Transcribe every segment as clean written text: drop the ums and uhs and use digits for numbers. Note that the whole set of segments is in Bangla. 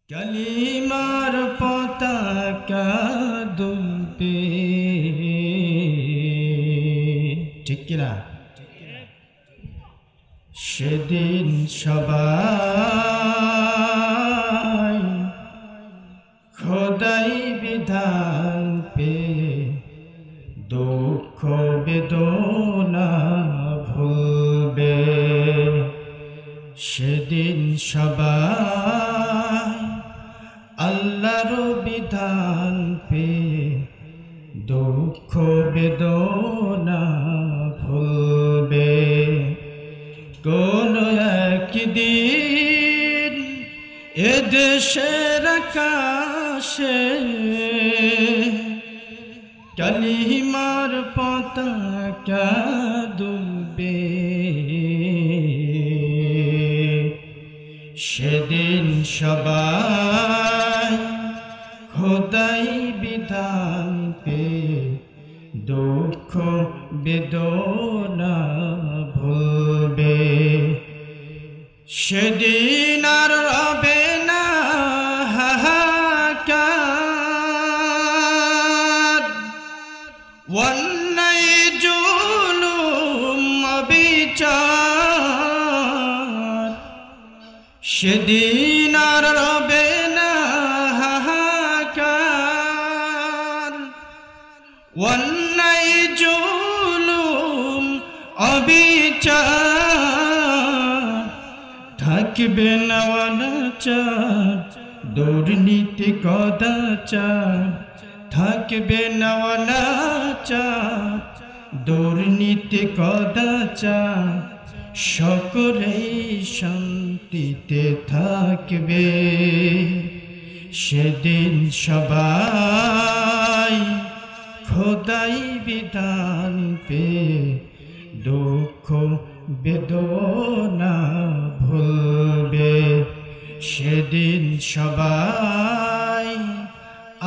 কালিমার পতাকা দুলবে, ঠিক কিনা? সেদিন সবাই খোদাই বিধান পে দুঃখ বেদনা ভুলবে। সেদিন সবাই আল্লাহর বিধান পে দুঃখ বেদনা ভুলবে। কোন একদিন এদেশের আকাশে কালিমার পতাকা দুলবে। সেদিন সবাই খোদাই বিধান পে দুঃখ বেদনা ভুলবে। সেদিন আর রবে না হাহাকার, অন্যায় জুলুম অবিচার। সেদিন আর রবে না হাহাকার, অন্যায় জুলুম অবিচার। থাকবে না অনাচার, দুর্নীতি কদাচার। থাকবে না অনাচার, দুর্নীতি কদাচার। সকলেই শান্তিতে থাকবে। সেদিন সবাই খোদাই বিধান পে দুঃখ বেদনা ভুলবে। সেদিন সবাই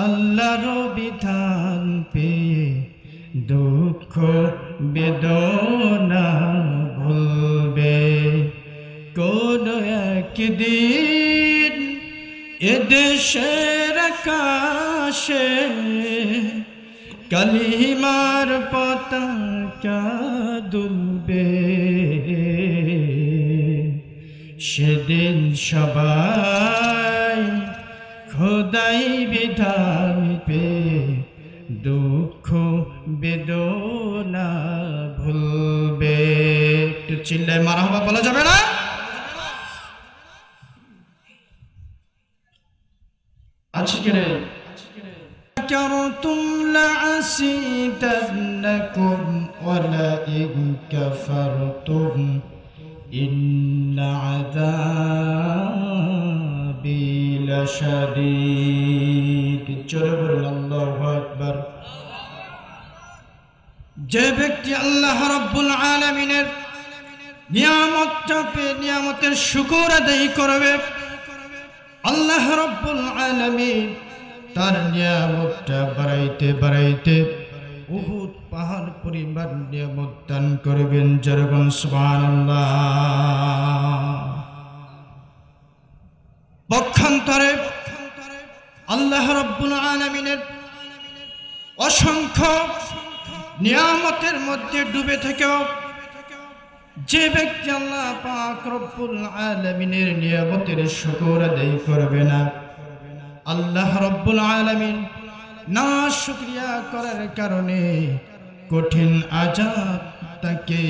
আল্লাহর বিধান পে দুঃখ বেদনা ভুলবে। কোন একদিন এদেশের আকাশে কালিমার পতাকা দুলবে। সেদিন সবাই খোদাই বিধান পে দুঃখ বেদনা ভুলবে। একটু চিল্লায় মারহাবা বলা যাবে না? আজকে كرتم لعسيتنكم ولئن كفرتم إن عذابي لشديد। আল্লাহু আকবার। যে ব্যক্তি আল্লাহ রাব্বুল আলামিনের নিয়ামতটা পেয়ে নিয়ামতের শুকর আদায় করবে, আল্লাহ রাব্বুল আলামিন তার নিয়ামতটা বাড়াইতে বাড়াইতে উহুদ পাহাড় পরিমাণ নিয়ামত দান করবেন। জরগণ সুবহানাল্লাহ। পক্ষান্তরে আল্লাহ রাব্বুল আলামিনের অসংখ্য নিয়ামতের মধ্যে ডুবে থেকেও যে ব্যক্তি আল্লাহ পাক রব্বুল আলামিনের নিয়ামতের শুকর আদায় করবে না, আল্লাহ রব্বুল আলামিন না শুকরিয়া করার কারণে কঠিন আযাব তাকে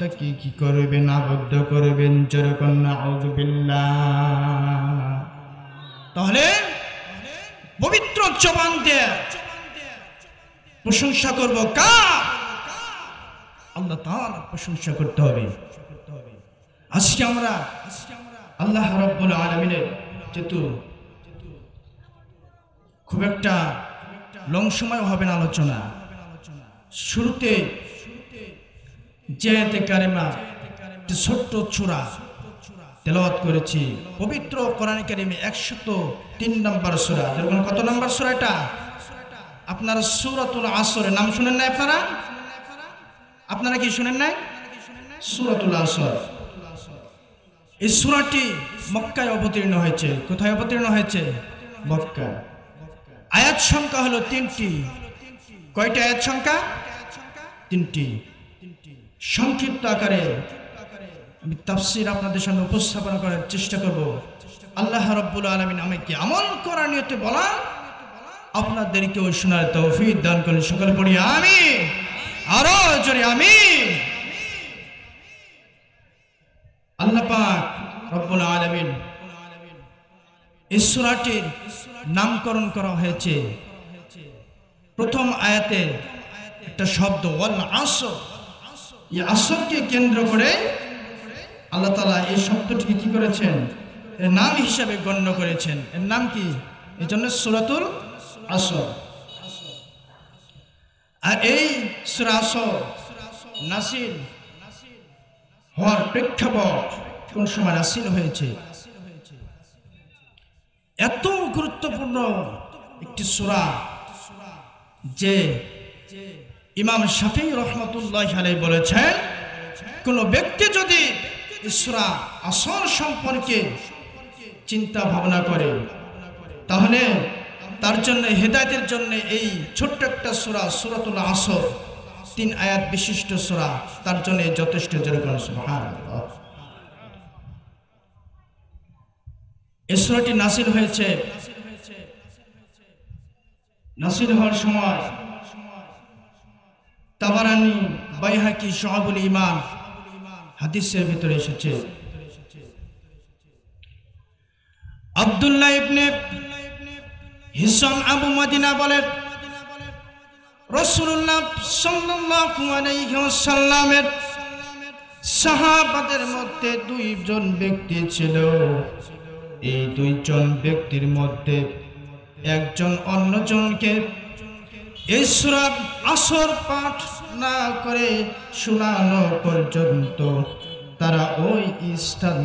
তাকে কি করবেন? আবদ্ধ করবেন। যেরকম নাউযু বিল্লাহ। তাহলে পবিত্র জবান দিয়ে প্রশংসা করব কার? আল্লাহ তাআলার প্রশংসা করতে হবে। আজকে আমরা আল্লাহ রাব্বুল আলামিনের যেহেতু খুব একটা লং সময় হবে না আলোচনা, শুরুতে যে আয়াতে কারিমা ছোট্ট সূরা তেলাওয়াত করেছি, পবিত্র কোরআনে কারিমে 103 নম্বর সূরা। যেমন কত নম্বর সূরা এটা? আপনারা সূরাতুল আসরের নাম শুনেন না? আপনারা কি শুনেন নাই? সূরাতুল আসর। এই সূরাটি মক্কায় অবতীর্ণ হয়েছে। কোথায় অবতীর্ণ হয়েছে? মক্কা। আয়াত সংখ্যা হলো 3টি। কয়টা আয়াত সংখ্যা? 3টি। সংক্ষিপ্ত আকারে আমি তাফসীর আপনাদের সামনে উপস্থাপন করার চেষ্টা করব। আল্লাহ রাব্বুল আলামিন আমাকে আমল করার নিয়তে বলা, আপনাদেরকেও শোনার তৌফিক দান করুন। সকলে পড়ি আমিন। আরো জোরে আমিন। আল্লাহ পাক রব্বুল আলামিন এই সূরাটির নামকরণ করা হয়েছে প্রথম আয়াতে একটা শব্দ ওয়াল আসর। এই আসরকে কেন্দ্র করে আল্লাহ তাআলা এই শব্দটিকে কি করেছেন? এর নাম হিসাবে গণ্য করেছেন। এর নাম কি? এজন্য সূরাতুল আসর। আর এই সূরা আসর নাসিল হওয়ার প্রেক্ষাপট কোন সময় নাসিল হয়েছে? এত গুরুত্বপূর্ণ একটি সূরা যে ইমাম শাফিঈ রাহমাতুল্লাহি আলাইহি বলেছেন, কোন ব্যক্তি যদি সূরা আসর সম্পর্কে চিন্তা ভাবনা করে তাহলে তার জন্য হেদায়েতের জন্য এই ছোট্ট একটা সূরা সূরাতুল আসর 3 আয়াত বিশিষ্ট সূরা তার জন্য যথেষ্ট। যেরকম সুবহানাল্লাহ। এই সূরাটি নাসিল হয়েছে, নাসিল হওয়ার সময় তাবারানী, বাইহাকি, শুআবুল ঈমান হাদিসের ভিতরে এসেছে। আব্দুল্লাহ ইবনে হিসাম আবু মদিনা বলেন, রাসূলুল্লাহ সাল্লাল্লাহু আলাইহি ওয়াসাল্লামের সাহাবাদের মধ্যে 2 জন ব্যক্তি ছিল। এই 2 জন ব্যক্তির মধ্যে একজন অন্যজনকে এই সূরা আসর পাঠ না করে শোনানো পর্যন্ত তারা ওই স্থান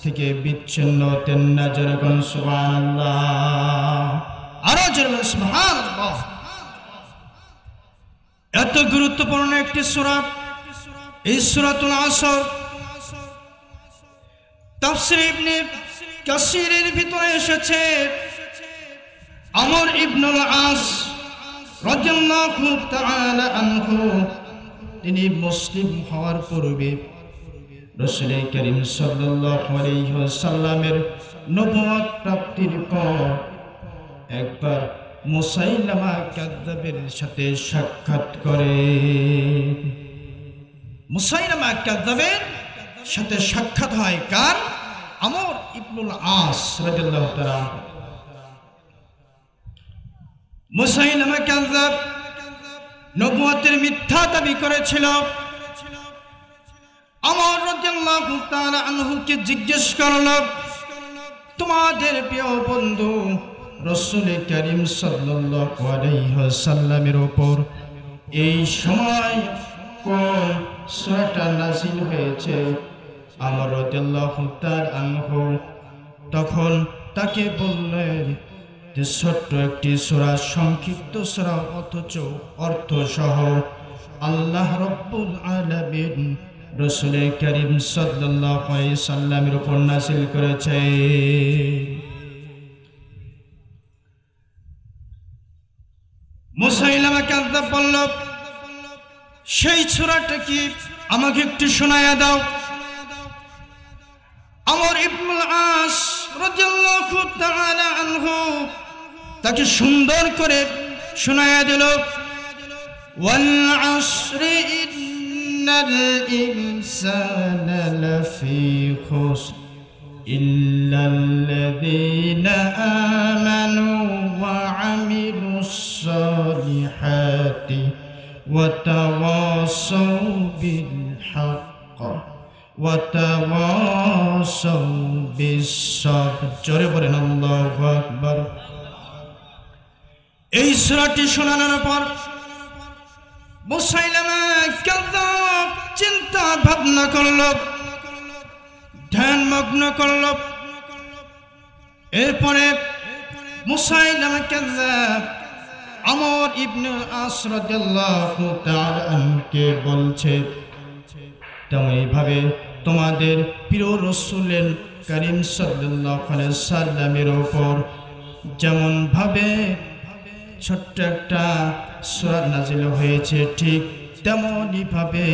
থেকে বিচ্ছিন্ন হতেন না। যেরকম সুবহানাল্লাহ। আরো যেরকম সুবহানাল্লাহ। এত গুরুত্বপূর্ণ একটি সূরা এই সূরাতুল আসর। তাফসীর ইবনে কাসিরের ভিতরে এসেছে, আমর ইবনুল আস রাদিয়াল্লাহু তাআলা আনহু তিনি মুসলিম হওয়ার পূর্বে রাসূল করিম সাল্লাল্লাহু আলাইহি ওয়াসাল্লামের নবুয়ত প্রাপ্তির পর একবার মুসাইলামা কাযযাবের সাথে সাক্ষাৎ করে। মুসাইলামা কাযযাবের সাথে সাক্ষাৎ হয় কার? আমর ইবনুল আস রাদিয়াল্লাহু তাআলা। মুসাইলামা কাযযাব নবুয়তের মিথ্যা দাবি করেছিল। আমর রাদিয়াল্লাহু তাআলা আনহুকে জিজ্ঞেস করল, তোমাদের প্রিয় বন্ধু রাসূল করিম সাল্লাল্লাহু আলাইহি ওয়াসাল্লামের উপর এই সময় কোন সূরাটা নাযিল হয়েছে? আমর রাদিয়াল্লাহু তাআলা আনহু তখন তাকে বললেন যে ছোট্ট একটি সূরা, সংক্ষিপ্ত সূরা, অথচ অর্থ সহ আল্লাহ রাব্বুল আলামিন রাসূল করিম সাল্লাল্লাহু আলাইহি সাল্লামের উপর নাযিল করেছে। মুসাইলামা কাযযাব বলল, সেই সূরাটা কি আমাকে একটু শোনায়া দাও। আমর ইবনুল আস রাদিয়াল্লাহু তাআলা আনহু তাকে সুন্দর করে শোনায়া দিল, ওয়াল আসরি ইন্নাল ইনসানা লাফি খুসর ইল্লাল্লাযীনা আমানু ওয়া আমিলুস সালিহাতি ওয়া তাওয়াসাউ বিল হক্ক ওয়া তাওয়াসাউ বিস সাবর। জোরে বলেন আল্লাহু আকবার। এই সূরাটি শোনানোর পর মুসাইলামা কাযযাব চিন্তা ভাবনা করল, ধ্যানমগ্ন করল। এরপরে মুসাইলামা কাযযাব আমর ইবনুল আস রাদিয়াল্লাহু তাআলা আনহুকে বলছে, তুমি এইভাবে তোমাদের প্রিয় রাসূলের কারীম সাল্লাল্লাহু আলাইহি সাল্লামের উপর যেমন ভাবে ছোট্ট একটা সূরা নাযিল হয়েছে, ঠিক তেমনি ভাবে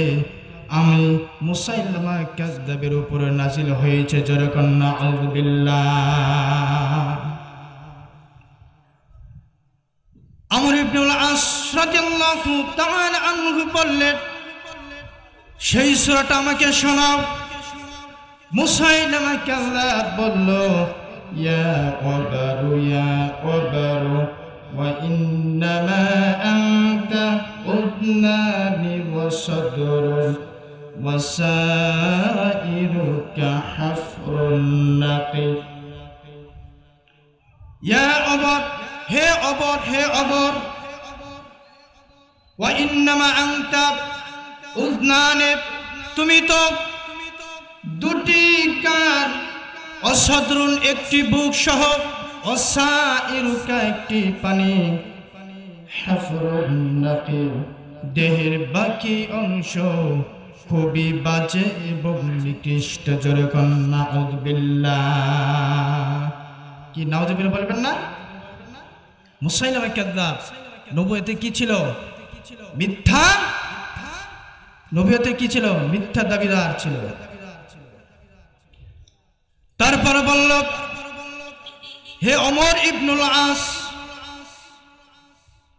আমি মুসাইলামা কাযযাবের উপর নাযিল হয়েছে। জোরে কন্না আউযুবিল্লাহ। আমর ইবনুল আস রাদিয়াল্লাহু তাআলা আনহু বললেন, সেই সূরাটা আমাকে শোনাও। মুসাইলামা কাযযাব বলল, ইয়া ওয়াবারু ইয়া ওয়াবারু ওয়া ইন্নামা আনতা উযনানি ওয়া সাদরুন ওয়া সাইরুকা হাফরুন নাকি। ইয়া ওয়াবার, হে ওয়াবার, হে ওয়াবার, ওয়া ইন্নামা আনতা উযনানি, তুমি তো দুটি কান, অসাদরুন একটি বুক সহ, অসাইরুকা একটি পানি, হাফরুন নাকি দেহের বাকি অংশ খুবই বাজে এবং নিকৃষ্ট। জোরে কন্না নাউযুবিল্লাহ। কি নাউযুবিল্লাহ বলবেন না? মুসাইলামা কাযযাব নবুয়তে কি ছিল? মিথ্যা। নবুয়তে কি ছিল? মিথ্যা দাবিদার ছিল। তারপর বলল, হে ওমর ইবনুল আস,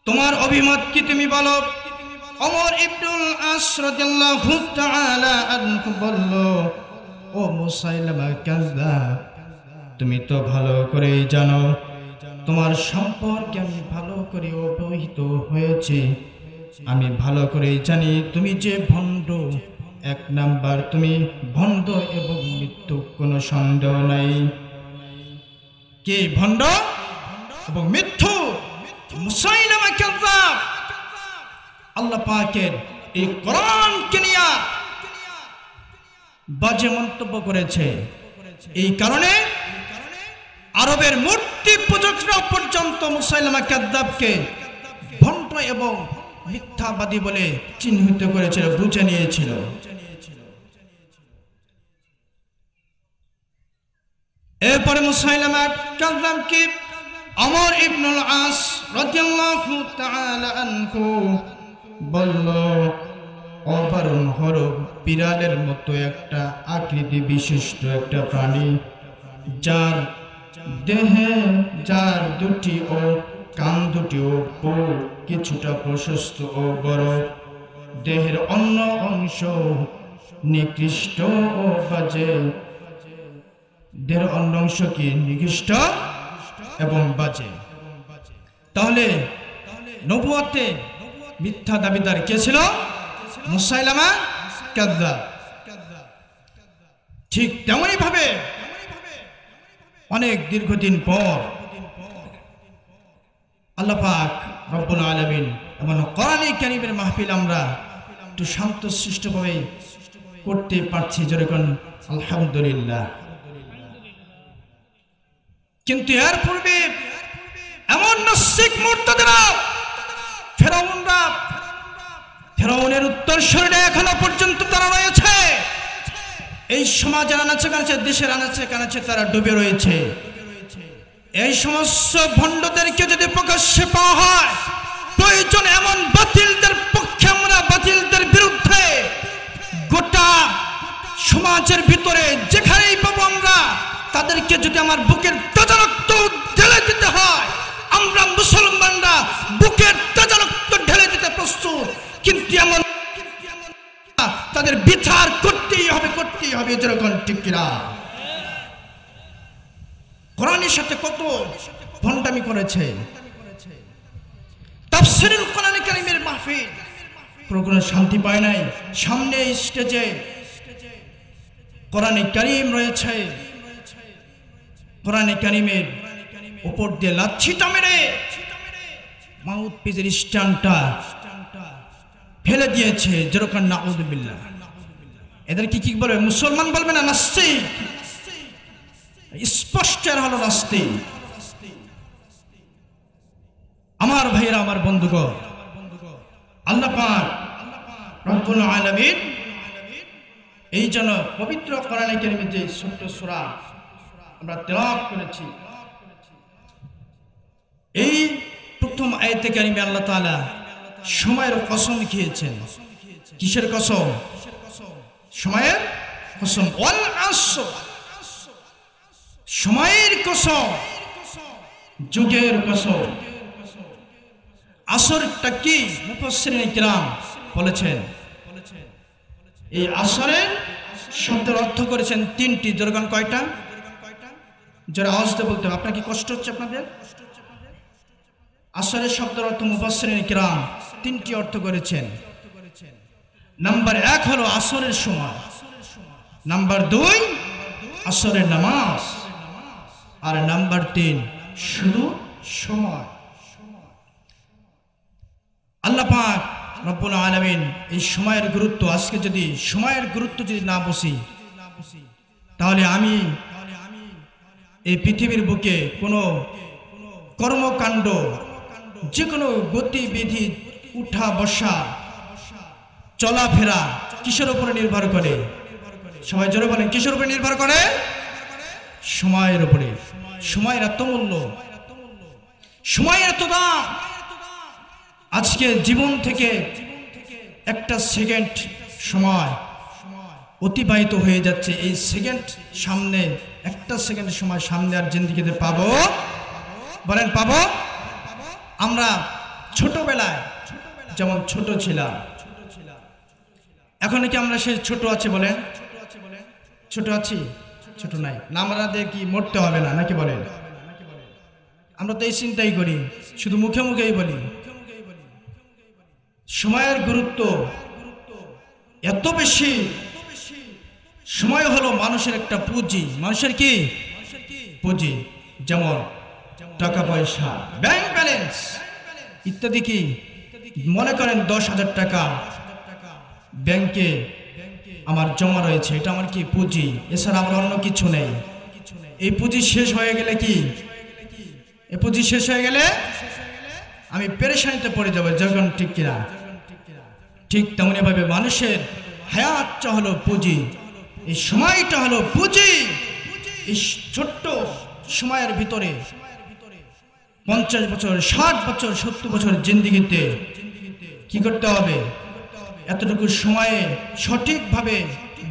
তোমার অভিমত কি তুমি বলো। ওমর ইবনুল আস রাদিয়াল্লাহু তাআলা আনহু বলল, ও মুসাইলামা কাযযাব, তুমি তো ভালো করেই জানো, তোমার সম্পর্কে আমি ভালো করে অবহিত হয়েছি। আমি ভালো করেই জানি তুমি যে ভণ্ড, এক নাম্বার তুমি ভণ্ড এবং মৃত্যু, কোনো সন্দেহ নাই। কে ভণ্ড এবং মিথ্যু? মুসাইলামা কাযযাব আল্লাহ পাকের এই কোরআনকে নিয়ে বাজে মন্তব্য করেছে। এই কারণে আরবের মূর্তি পূজকরা পর্যন্ত মুসাইলামা কাযযাবকে ভণ্ড এবং মিথ্যাবাদী বলে চিহ্নিত করেছিল, বুঝে নিয়েছিল। এরপরে মুসাইলামা কাযযাবকে ওমর ইবনুল আস রাদিয়াল্লাহু তাআলা আনহু বলল, অবারণ হলো বিড়ালের মতো একটা আকৃতি বিশিষ্ট একটা প্রাণী, যার দেহে যার দুটি ও কান দুটি ও বুক কিছুটা প্রশস্ত ও বড়, দেহের অন্য অংশ নিকৃষ্ট ও বাজে। দেহের অন্য অংশ কি? নিকৃষ্ট এবং বাজে। তাহলে নবুয়তে মিথ্যা দাবিদার কে ছিল? মুসাইলামা কাযযাব। ঠিক তেমনি ভাবে অনেক দীর্ঘদিন পর আল্লাহ পাক রব্বুল আলামিন এবং কোরআনে কারীমের মাহফিল আমরা একটু শান্তশিষ্টভাবে করতে পারছি। যেরকম আলহামদুলিল্লাহ। কিন্তু এর পূর্বে এমন নাস্তিক মুরতাদরা, ফেরাউনের উত্তরসূরিরা এখনো পর্যন্ত তারা রয়েছে। এই সমাজের আনাচে কানাচে, দেশের আনাচে কানাচে তারা ডুবে রয়েছে। এই সমস্ত ভণ্ডদেরকে যদি প্রকাশ্যে পাওয়া হয়, প্রয়োজন এমন বাতিলদের পক্ষে আমরা, বাতিলদের বিরুদ্ধে গোটা সমাজের ভিতরে যেখানেই পাবো আমরা, তাদেরকে যদি আমার বুকের তাজা রক্ত ঢেলে দিতে হয়, আমরা মুসলমানরা বুকের তাজা রক্ত ঢেলে দিতে প্রস্তুত। কিন্তু এমন তাদের বিচার করতেই হবে, করতেই হবে। যেরকম ঠিক কিনা? কোরআনের সাথে কত ভণ্ডামি করেছে। তাফসীরুল কোরআন কারীমের মাহফিল কোনো শান্তি পায় নাই। সামনে স্টেজে কোরআনে কারীম রয়েছে, কোরআনে কারীমের উপর দিয়ে লাঠিটা মেরে মাউথ পিসের স্ট্যান্ডটা ফেলে দিয়েছে। যেরকম নাউযুবিল্লাহ। এদেরকে কি বলবে? মুসলমান বলবে না নাস্তিক? স্পষ্ট হলো নাস্তিক। আমার ভাইয়েরা, আমার বন্ধুগণ, আল্লাহ পাক রব্বুল আলামিন এই জন্য পবিত্র কোরআনে কারিমে যে ছোট্ট সূরা আমরা তেলাওয়াত করেছি, এই প্রথম আয়াতে কারিমে আল্লাহ তাআলা সময়ের কসম খেয়েছেন। কিসের কসম? সময়ের কসম। ওয়াল আসর, সময়ের কসম, যুগের কসম। আসরটা কি? মুফাসসিরিনে কিরাম বলেছেন এই আসরের শব্দের অর্থ করেছেন তিনটি। জোরগান কয়টা? যারা আওয়াজতে বলতে হবে। আপনার কি কষ্ট হচ্ছে আপনাদের? আসরের শব্দের অর্থ মুফাসসিরিনে কিরাম তিনটি অর্থ করেছেন। নাম্বার 1 হলো আসরের সময়, নাম্বার 2 আসরের নামাজ, আর নাম্বার 3 শুধু সময়। আল্লাহ পাক রব্বুল আলামিন এই সময়ের গুরুত্ব, আজকে যদি সময়ের গুরুত্ব যদি না বুঝি, তাহলে আমি এই পৃথিবীর বুকে কোনো কর্মকাণ্ড, যে কোনো গতিবিধি, উঠা বসা, চলাফেরা কিসের উপরে নির্ভর করে? সবাই জোরে বলেন, কিসের উপরে নির্ভর করে? সময়ের উপরে। সময়ের এত মূল্য, সময়ের এত দাম। আজকে জীবন থেকে একটা সেকেন্ড সময় অতিবাহিত হয়ে যাচ্ছে। এই সেকেন্ড সামনে, একটা সেকেন্ড সময় সামনে আর জিন্দেগিতে পাবো? বলেন পাবো? আমরা ছোটবেলায় যেমন ছোট ছিলাম, এখন কি আমরা সেই ছোট আছি? বলেন ছোট আছি? ছোট নাই না। আমরা দেখি মরতে হবে না নাকি বলেন? আমরা তো এই চিন্তাই করি, শুধু মুখে মুখেই বলি। সময়ের গুরুত্ব এত বেশি। সময় হলো মানুষের একটা পুঁজি। মানুষের কি পুঁজি? যেমন টাকা পয়সা, ব্যাংক ব্যালেন্স ইত্যাদি। কি মনে করেন 10,000 টাকা ব্যাংকে আমার জমা রয়েছে, এটা আমার কি পুঁজি। এছাড়া আমার অন্য কিছু নেই। এই পুঁজি শেষ হয়ে গেলে কি, এই পুঁজি শেষ হয়ে গেলে আমি পেরেশানিতে পড়ে যাবো। যখন ঠিক কিনা? ঠিক তেমনি ভাবে মানুষের হায়াতটা হলো পুঁজি, এই সময়টা হলো পুঁজি। এই ছোট্ট সময়ের ভিতরে 50 বছর, 60 বছর, 70 বছর জিন্দেগিতে কি করতে হবে? এতটুকু সময়ে সঠিকভাবে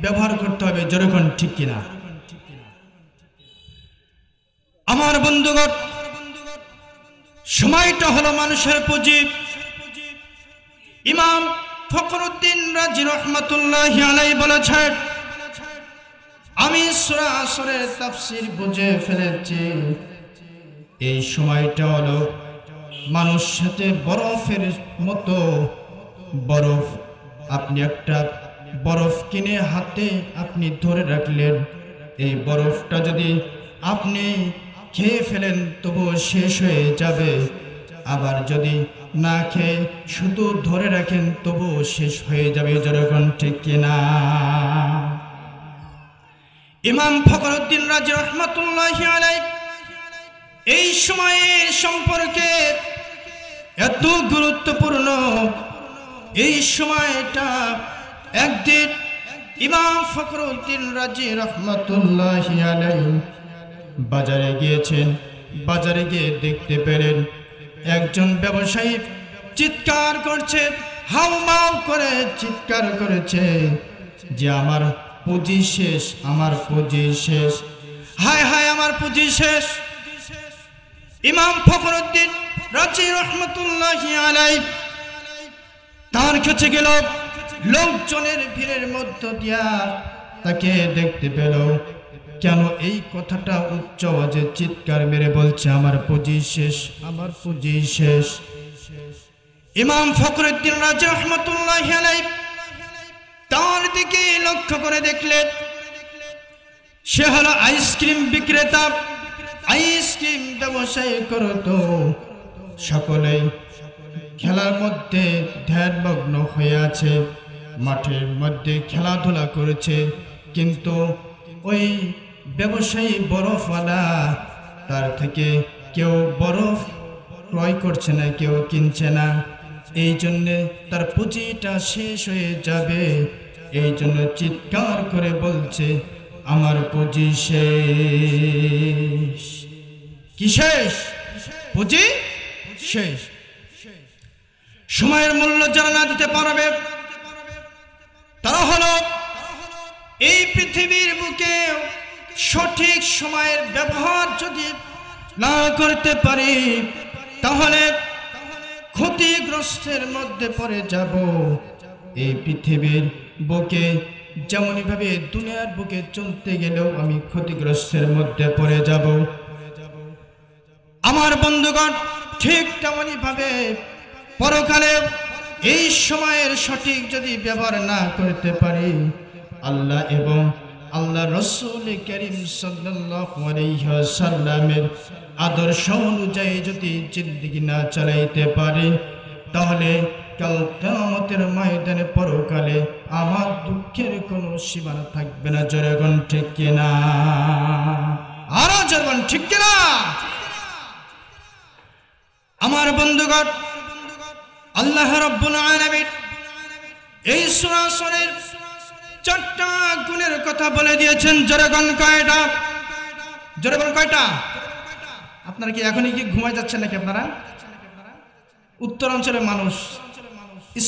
ব্যবহার করতে হবে। যেরকম ঠিক কিনা? আমার বন্ধুগণ, সময়টা হলো মানুষের পুঁজি। ইমাম ফখরুদ্দিন রাজি রহমাতুল্লাহি আলাইহি বলেছেন, আমি সূরা আসরের তাফসীর বুঝে ফেলেছি। এই সময়টা হলো মানুষ সাথে বরফের মতো। বরফ, আপনি একটা বরফ কিনে হাতে আপনি ধরে রাখলেন, এই বরফটা যদি আপনি খেয়ে ফেলেন তবুও শেষ হয়ে যাবে। আবার যদি না খেয়ে শুধু ধরে রাখেন তবুও শেষ হয়ে যাবে। যেরকম ঠিক কিনা? ইমাম ফখরুদ্দিন রাজি রহমাতুল্লাহি আলাইহি এই সময়ের সম্পর্কে এত গুরুত্বপূর্ণ। এই সময়টা একদিন ইমাম ফখরুদ্দিন রাজি রহমাতুল্লাহি আলাইহি বাজারে গিয়েছেন। বাজারে গিয়ে দেখতে পেলেন একজন ব্যবসায়ী চিৎকার করছে, হাউমাউ করে চিৎকার করেছে যে আমার পুঁজি শেষ, আমার পুঁজি শেষ, হায় হায় আমার পুঁজি শেষ। ইমাম ফখরুদ্দিন রাজি রহমাতুল্লাহি আলাইহি তার কাছে গেল, লোকজনের ভিড়ের মধ্য দিয়া তাকে দেখতে পেল। কেন এই কথাটা উচ্চ আওয়াজে চিৎকার মেরে বলছে আমার পুঁজি শেষ, আমার পুঁজি শেষ? ইমাম ফখরুদ্দিন রাজি রহমাতুল্লাহি আলাইহি তার দিকে লক্ষ্য করে দেখলেন সে হলো আইসক্রিম বিক্রেতা, আইসক্রিম ব্যবসায় করতো। সকলেই খেলার মধ্যে ধ্যানমগ্ন হয়ে আছে, মাঠের মধ্যে খেলাধুলা করেছে, কিন্তু ওই ব্যবসায়ী বরফওয়ালা তার থেকে কেউ বরফ ক্রয় করছে না, কেউ কিনছে না। এই জন্যে তার পুঁজিটা শেষ হয়ে যাবে। এই জন্য চিৎকার করে বলছে আমার পুঁজি শেষ। কি শেষ? পুঁজি শেষ। সময়ের মূল্য যারা না দিতে পারবে তারা হলো এই পৃথিবীর বুকে সঠিক সময়ের ব্যবহার যদি না করতে পারি তাহলে ক্ষতিগ্রস্তের মধ্যে পড়ে যাব। এই পৃথিবীর বুকে যেমনই ভাবে দুনিয়ার বুকে চলতে গেলেও আমি ক্ষতিগ্রস্তের মধ্যে পড়ে যাব। আমার বন্ধুগণ, ঠিক তেমনই ভাবে পরকালে এই সময়ের সঠিক যদি ব্যবহার না করতে পারি, আল্লাহ এবং আল্লাহ রাসূল করিম সাল্লাল্লাহু আলাইহি ওয়াসাল্লামের আদর্শ অনুযায়ী যদি জিন্দেগি না চালাইতে পারি, তাহলে কাল কিয়ামতের ময়দানে পরকালে আমার দুঃখের কোনো সীমানা থাকবে না। জোরে বলুন ঠিক কিনা? আরো জোরে বলুন ঠিক কিনা? আমার বন্ধুগণ, আল্লাহ রাব্বুল আলামিন এই সূরা সূরার 4টা গুণের কথা বলে দিয়েছেন। জোরে বলুন কয়টা? জোরে বলুন কয়টা? আপনারা কি এখনই কি ঘুমায় যাচ্ছেন নাকি? আপনারা উত্তরাঞ্চলের মানুষ,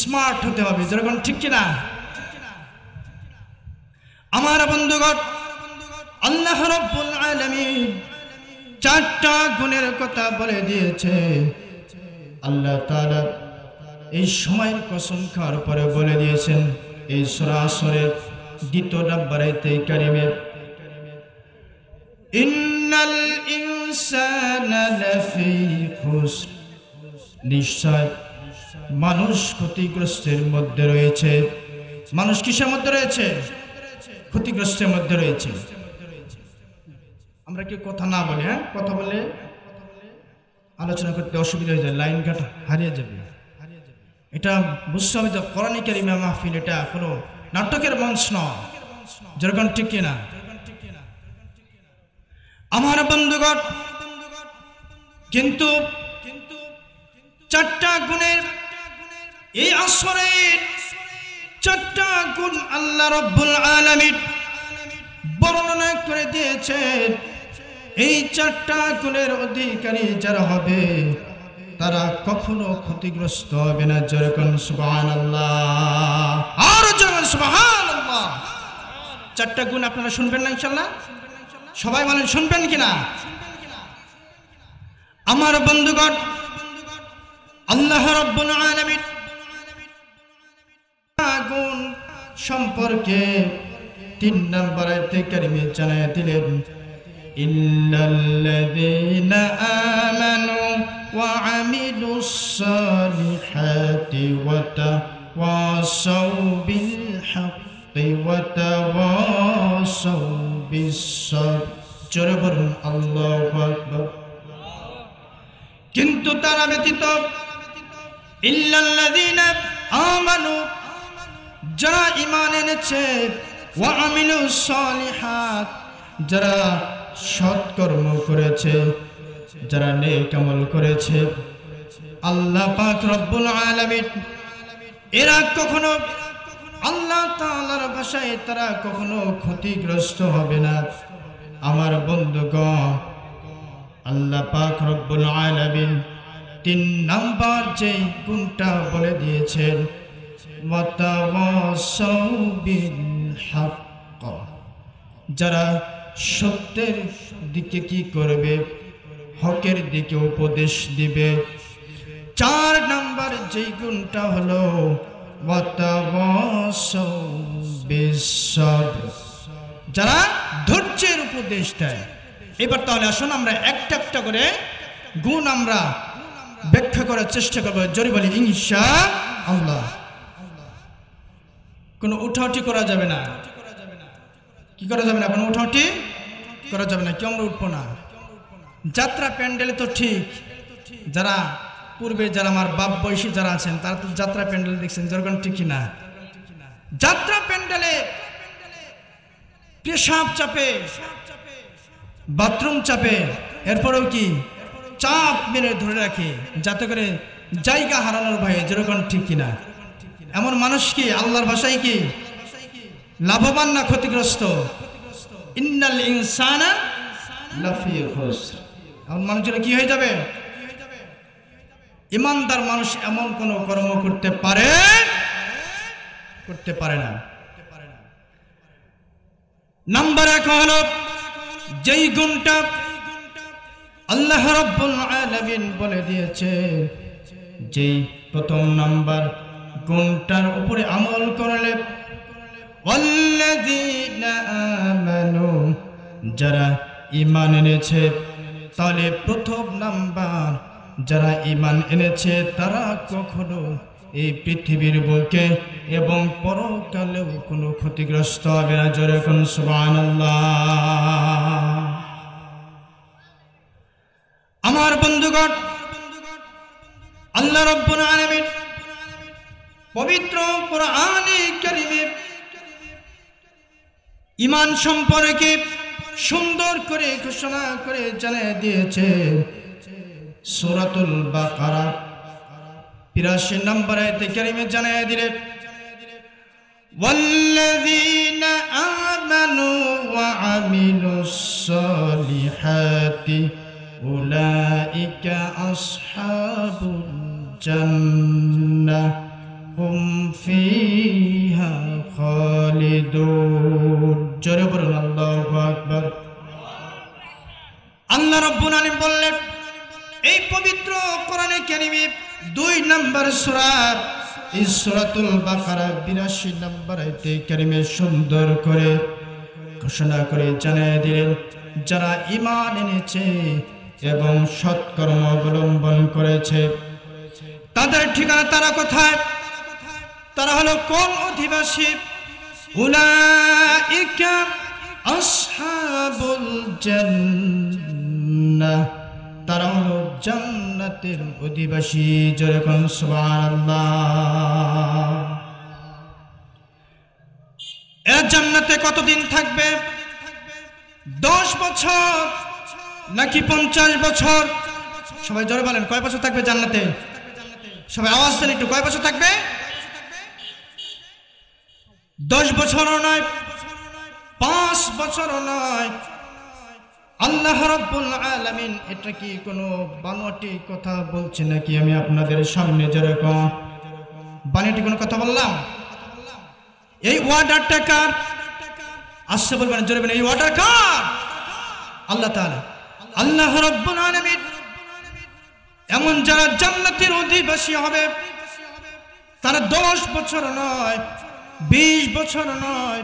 স্মার্ট হতে হবে। জোরে বলুন ঠিক কিনা? আমার বন্ধুগণ, আল্লাহ রাব্বুল আলামিন 4টা গুণের কথা বলে দিয়েছে। আল্লাহ তাআলা এই সময়ের কসম খাওয়ার পরে বলে দিয়েছেন এই সূরা আসরের 2 নম্বর আয়াতে কারিমে, ইন্নাল ইনসানা লাফি খুসর, নিশ্চয় মানুষ ক্ষতিগ্রস্তের মধ্যে রয়েছে। মানুষ কিসের মধ্যে রয়েছে? ক্ষতিগ্রস্তের মধ্যে রয়েছে। আমরা কি কথা না বলি? হ্যাঁ, কথা বলে আলোচনা করতে অসুবিধা হয়ে যায়, লাইন কাটা হারিয়ে যাবে। এটা বুঝতে হবে যে কোরআন কারীমে মাহফিল এটা কোনো নাটকের মঞ্চ নয়। যেরকম ঠিক কিনা? আমার বন্ধুগণ, কিন্তু 4টা গুণের এই আসরের 4টা গুণ আল্লাহ রাব্বুল আলামিন বর্ণনা করে দিয়েছেন। এই 4টা গুণের অধিকারী যারা হবে তারা কখনো ক্ষতিগ্রস্ত হবে না। যেরকম সুবহানাল্লাহ, আর যেরকম সুবহানাল্লাহ। 4টা গুণ আপনারা শুনবেন না ইনশাআল্লাহ? সবাই বলেন শুনবেন কিনা? আমার বন্ধুগণ, আল্লাহ রাব্বুল আলামিন গুণ সম্পর্কে 3 নম্বর আয়াতে কারিমে জানায় দিলেন, ইল্লাল্লাযীনা আমানু ওয়া আমিলুস সালিহাতি ওয়া তাওয়াসাউ বিল হাক্কি ওয়া তাওয়াসাউ বিস সাবর। জোরে বলুন আল্লাহু আকবার। কিন্তু তারা ব্যতীত, ইল্লাল্লাযীনা আমানু, যারা ঈমান এনেছে, ওয়া আমিলুস সালিহাত, যারা সৎকর্ম করেছে, যারা নেক আমল করেছে, আল্লাহ পাক রব্বুল আলামিন এরা কখনো, আল্লাহ তাআলার ভাষায় তারা কখনো ক্ষতিগ্রস্ত হবে না। আমার বন্ধুগণ, আল্লাহ পাক রব্বুল আলামিন 3 নাম্বার যে গুণটা বলে দিয়েছেন, ওয়াতাওয়াসাউ বিল হক, যারা সত্যের দিকে কি করবে, হকের দিকে উপদেশ দিবে। 4 নাম্বার যে গুণটা হলো ওয়াতাওয়াসাউ বিস সাবর, যারা ধৈর্যের উপদেশ দেয়। এবার তাহলে আসুন আমরা একটা একটা করে গুণ আমরা ব্যাখ্যা করার চেষ্টা করব। জোরে বলি ইনশাআল্লাহ। কোনো উঠাউঠি করা যাবে না। কি করা যাবে না? কোনো উঠাউঠি করা যাবে না। কি আমরা উঠবো না? যাত্রা প্যান্ডেলে তো ঠিক, যারা পূর্বে যারা আমার বাপ বয়সী যারা আছেন তারা তো যাত্রা প্যান্ডেল দেখছেন। যেরকম ঠিক কিনা? যাত্রা প্যান্ডেলে পেশাব চাপে, বাথরুম চাপে, এরপরেও কি চাপ মেরে ধরে রাখে যাতে করে জায়গা হারানোর ভয়ে। যেরকম ঠিক কিনা? এমন মানুষ কি আল্লাহর ভাষায় কি লাভবান না ক্ষতিগ্রস্ত? ইন্নাল ইনসানা লাফি খুসর। এমন মানুষের কি হয়ে যাবে? ইমানদার মানুষ এমন কোন কর্ম করতে পারে না। নাম্বার 1 হলো যেই গুণটা আল্লাহ রাব্বুল আলামিন বলে দিয়েছে, যেই প্রথম নাম্বার গুণটার উপরে আমল করলে ওয়াল্লাযীনা আমানু, যারা ঈমান এনেছে, তাহলে প্রথম নাম্বার যারা ঈমান এনেছে তারা কখনো এই পৃথিবীর বুকে এবং পরকালেও কোনো ক্ষতিগ্রস্ত হবে না। জোরে কোন সুবহানাল্লাহ। আমার বন্ধুগণ, আল্লাহ রাব্বুল আলামিন পবিত্র কোরআনে কারীমে ঈমান সম্পর্কে সুন্দর করে ঘোষণা করে জানিয়ে দিয়েছে। সূরাতুল বাকারা ৮২ নম্বর আয়াতে কারীমে জানিয়ে দিলেন, ওয়াল্লাযীনা আমানু ওয়া আমিলুস সালিহাতি উলাইকা আসহাবুল জান্নাহ হুম ফিহা খালিদুন। জোরে বলুন আল্লাহু আকবার। আল্লাহ রাব্বুল আলামিন বললেন এই পবিত্র কোরআনে কারীমে 2 নম্বর সূরা, এই সূরাতুল বাকারা ৮২ নম্বর আয়াতে কারীমে সুন্দর করে ঘোষণা করে জানিয়ে দিলেন, যারা ঈমান এনেছে এবং সৎকর্ম অবলম্বন করেছে তাদের ঠিকানা তারা কোথায়? তারা হলো কোন অধিবাসী? উলাইকা আসহাবুল জান্নাহ, তারা হলো জান্নাতের অধিবাসী। জোরে কোন সুবহানাল্লাহ। এরা জান্নাতে কতদিন থাকবে? 10 বছর নাকি 50 বছর? সবাই জোরে বলেন, কয় বছর থাকবে জান্নাতে? সবাই আওয়াজ দেন একটু, কয় বছর থাকবে? 10 বছরও নয়, 5 বছরও নয়। আল্লাহ রাব্বুল আলামিন এটা কি কোনো বানোয়াটি কথা বলছে নাকি? আমি আপনাদের সামনে যেরকম বানোয়াটি কোনো কথা বললাম? এই ওয়ার্ডারটা কার? আসছে বলবেন, জোরে বলেন, এই ওয়ার্ডার কার? আল্লাহ তাআলা। আল্লাহ রাব্বুল আলামিন এমন যারা জান্নাতের অধিবাসী হবে তারা 10 বছর নয়, 20 বছর নয়,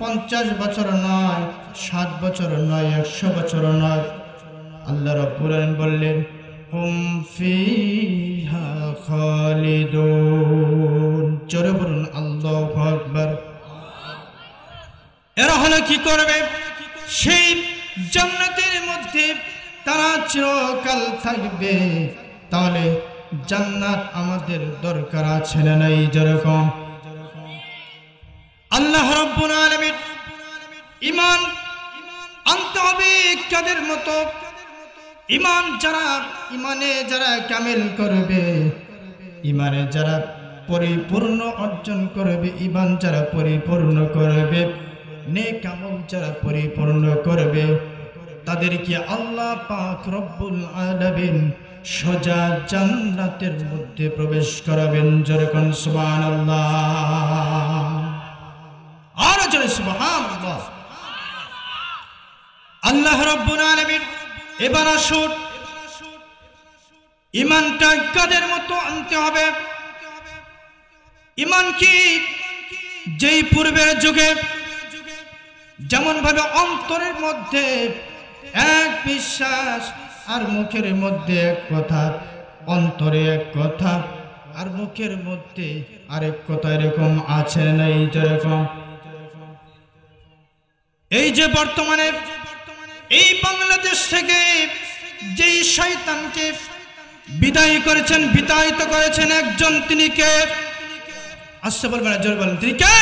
50 বছর নয়, 60 বছর নয়, 100 বছর নয়। আল্লাহ রাব্বুল আলামিন বললেন হুম ফিহা খালিদুন। জোরে বলুন আল্লাহু আকবার। এরা হলো কি করবে? সেই জান্নাতের মধ্যে তারা চিরকাল থাকবে। তাহলে জান্নাত আমাদের দরকার আছে না নাই? যেরকম আল্লাহ রাব্বুল আলামিন ঈমান আনতে হবে কাদের মতো? ঈমানে যারা কামিল করবে, ঈমানে যারা পরিপূর্ণ অর্জন করবে, ঈমান যারা পরিপূর্ণ করবে, নেক আমল যারা পরিপূর্ণ করবে, তাদেরকে আল্লাহ পাক রব্বুল আলামিন সোজা জান্নাতের মধ্যে প্রবেশ করাবেন। জোরে কোন সুবহানাল্লাহ। আর জোরে সুবহানাল্লাহ। আল্লাহ রাব্বুল আলামিন এবার আসুন ঈমানটা কাদের মতো আনতে হবে? ঈমান কি যেই পূর্বের যুগে যেমন ভাবে অন্তরের মধ্যে এক বিশ্বাস আর মুখের মধ্যে এক কথা, অন্তরে এক কথা আর মুখের মধ্যে আরেক কথা, এরকম আছে নাই? যেরকম এই যে বর্তমানে এই বাংলাদেশ থেকে যেই শয়তানকে বিতাড়িত করেছেন একজন, তিনি কে? আসছে বলবেন, জোরে বলেন, তিনি কে?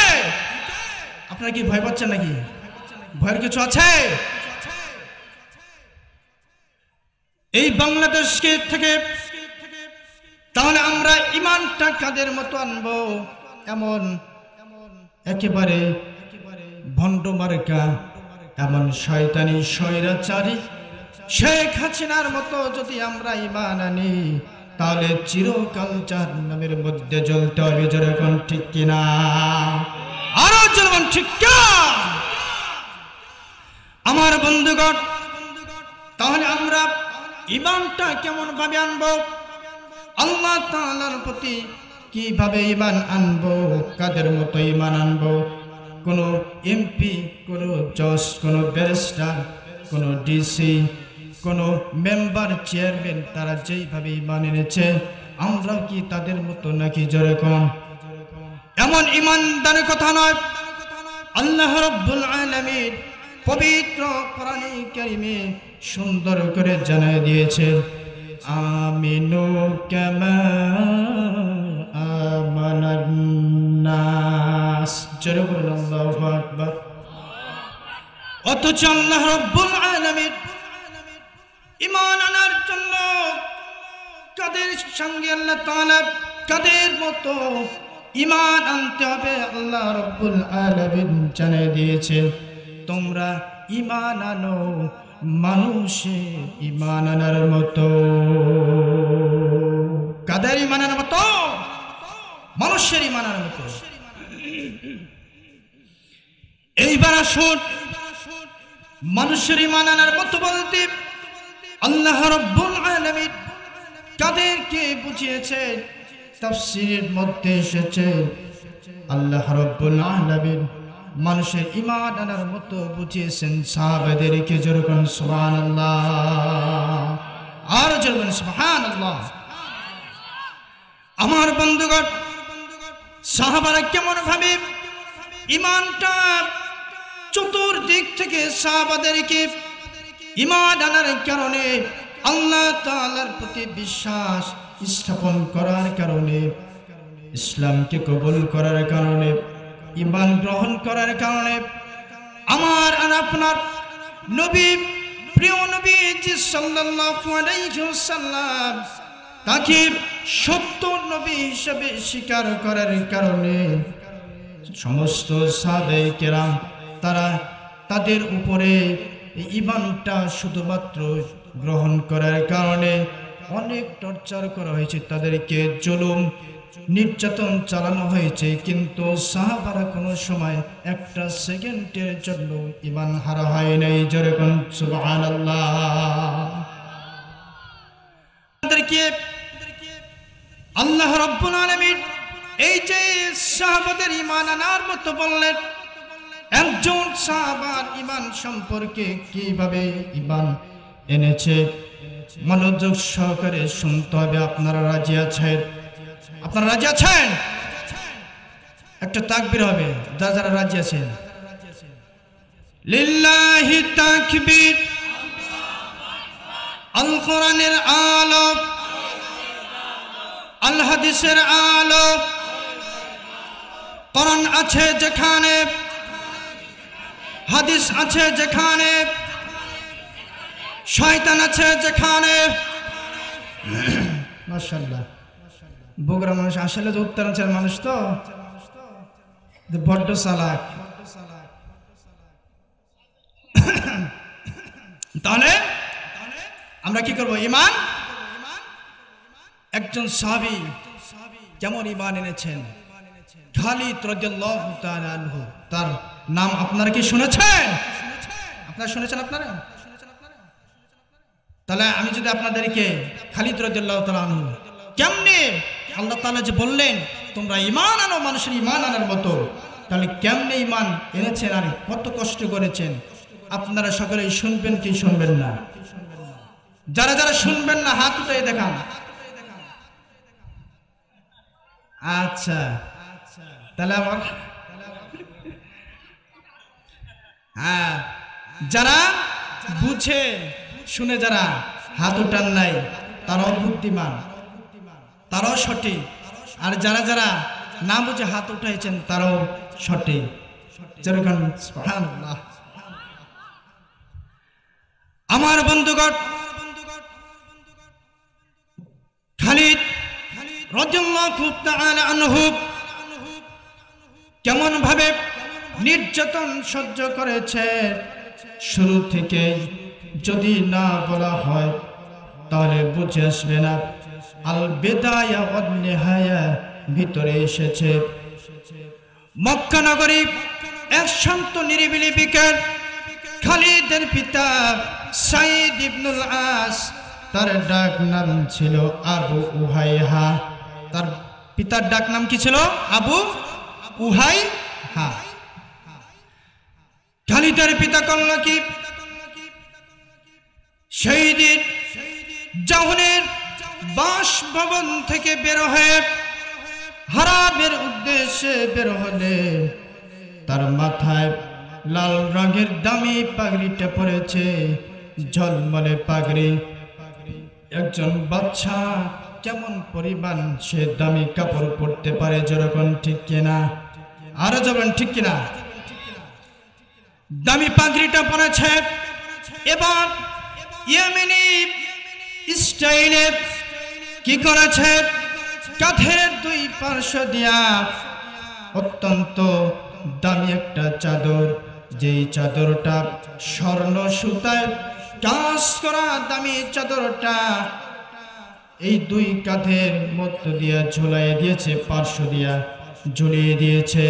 আপনারা কি ভয় পাচ্ছেন নাকি? ভয়ের কিছু আছে? এই বাংলাদেশকে থেকে তাহলে আমরা ঈমানটা কাদের মতো আনবো? এমন একেবারে ভণ্ড মার্কা এমন শয়তানি স্বৈরাচারী শেখ হাসিনার মতো যদি আমরা ঈমান আনি তাহলে চিরকাল জাহান্নামের মধ্যে জ্বলতে হবে। যেরকম ঠিক কিনা? আরো যেরকম ঠিক কিনা? আমার বন্ধুগণ, তাহলে আমরা ঈমানটা কেমন ভাবে আনবো? আল্লাহ তাআলার প্রতি কিভাবে ঈমান আনবো? কাদের মতো ঈমান আনবো? কোন এমপি, কোন জজ, কোন ব্যারিস্টার, কোন ডিসি, কোন মেম্বার, চেয়ারম্যান তারা যেইভাবে ঈমান এনেছে আমরা কি তাদের মতো নাকি? যেরকম এমন ঈমানদারের কথা নয়। আল্লাহ রাব্বুল আলামিন পবিত্র কোরআনে কারীমে সুন্দর করে জানায় দিয়েছেন, আমিনু কামা আমানান নাস। জোরে বলুন আল্লাহু আকবার। অথচ আল্লাহ রাব্বুল আলামিন ঈমান আনার জন্য কাদের সঙ্গে আল্লাহ তাআলা কাদের মতো ঈমান আনতে হবে আল্লাহ রাব্বুল আলামিন জানিয়ে দিয়েছেন, তোমরা ঈমান আনো মানুষের ঈমান আনার মতো। কাদের ঈমান আনার মতো? মানুষের ঈমান আনার মতো। এইবার আসুন, মানুষের ঈমান আনার মতো বলতে আল্লাহ রাব্বুল আলামিন কাদেরকে বুঝিয়েছেন? তাফসীরের মধ্যে এসেছে আল্লাহ রাব্বুল আলামিন মানুষের ঈমান আনার মতো বুঝিয়েছেন সাহাবাদেরকে। যেরকম সুবহানাল্লাহ, আর যেরকম সুবহানাল্লাহ। আমার বন্ধুগণ, সাহাবারা কেমন ভাবে ঈমানটা চতুর্দিক থেকে সাহাবাদেরকে ঈমান আনার কারণে, আল্লাহ তাআলার প্রতি বিশ্বাস স্থাপন করার কারণে, ইসলামকে কবুল করার কারণে, ঈমান গ্রহণ করার কারণে আমার আর আপনার নবী, প্রিয় নবীজি সাল্লাল্লাহু আলাইহি ওয়াসাল্লাম তাকে সত্য নবী হিসেবে স্বীকার করার কারণে সমস্ত সাহাবায়ে কেরাম তারা তাদের উপরে ঈমানটা শুধুমাত্র গ্রহণ করার কারণে অনেক টর্চার করা হয়েছে, তাদেরকে জুলুম নির্যাতন চালানো হয়েছে, কিন্তু সাহাবারা কোনো সময় একটা সেকেন্ডের জন্য ঈমান হারা হয় নাই। যেরকম সুবহানাল্লাহ। তাদেরকে আল্লাহ রাব্বুল আলামিন এই যে সাহাবাদের ঈমান আনার মতো বললেন, একজন সাহাবার ঈমান সম্পর্কে কিভাবে ঈমান এনেছে মনোযোগ সহকারে শুনতে হবে। আপনারা রাজি আছেন? আপনারা রাজি আছেন? একটা তাকবীর হবে যারা যারা রাজি আছেন। লিল্লাহি তাকবীর। আল কোরআনের আলো, আল হাদিসের আলো। কোরআন আছে যেখানে, হাদিস আছে যেখানে, শয়তান আছে যেখানে। মাশাআল্লাহ। বগুড়া মানুষ আসলে যে উত্তরাঞ্চলের মানুষ তো বড্ড চালাক। তাহলে আমরা কি করব? ঈমান। একজন সাহাবী যেমন ঈমান এনেছেন, খালিদ রাদিয়াল্লাহু তাআলা আনহু, তার নাম আপনারা কি শুনেছেন? আপনারা শুনেছেন? আপনারা তাহলে আমি যদি আপনাদেরকে খালিদ রাদিয়াল্লাহু তাআলা আনহু কেমনে আল্লাহ তাআলা যে বললেন তোমরা ঈমান আনো মানুষের ঈমান আনার মতো, তাহলে কেমনে ঈমান এনেছেন আর কত কষ্ট করেছেন আপনারা সকলেই শুনবেন কি শুনবেন না? যারা যারা শুনবেন না হাত উঠিয়ে দেখান। আচ্ছা, তাহলে আমার হ্যাঁ, যারা বুঝে শুনে যারা হাত উঠান নাই তারাও বুদ্ধিমান, তারাও সঠিক, আর যারা যারা না বুঝে হাত উঠাইছেন তারাও সঠিক। যেরকম সুবহানাল্লাহ। আমার বন্ধুগণ, খালিদ রাদিয়াল্লাহু তাআলা আনহু কেমন ভাবে নির্যাতন সহ্য করেছে। শুরু থেকে যদি না বলা হয় তাহলে বুঝে আসবে না। আল বিদায়া ওয়ান নিহায়া ভিতরে এসেছে। মক্কা নগরী এক শান্ত নিরিবিলি বিকেল। খালিদের পিতা সাইদ ইবনুল আস, তার ডাক নাম ছিল আবু উহাইহা। তার পিতার ডাক নাম কি ছিল? আবু উহাইহা। খালিদের পিতা করল কি? সেই দিন জাহুনের বাসভবন থেকে বের হয়ে হারামের উদ্দেশ্যে বের হলে তার মাথায় লাল রঙের দামি পাগড়িটা পড়েছে, ঝলমলে পাগড়ি। একজন বাচ্চা কেমন পরিমাণ সে দামি কাপড় পরতে পারে, যেরকম ঠিক কিনা? আরো যাবেন ঠিক কিনা? দামি পাগড়িটা পরেছে। এবার ইয়েমেনি স্টাইলে কি করেছে? কাঁধের দুই পার্শ্ব দিয়া অত্যন্ত দামি একটা চাদর, যেই চাদরটা স্বর্ণ সুতায় কাজ করা দামি চাদরটা এই দুই কাঁধের মধ্য দিয়া ঝুলাইয়ে দিয়েছে, পার্শ্ব দিয়া ঝুলিয়ে দিয়েছে।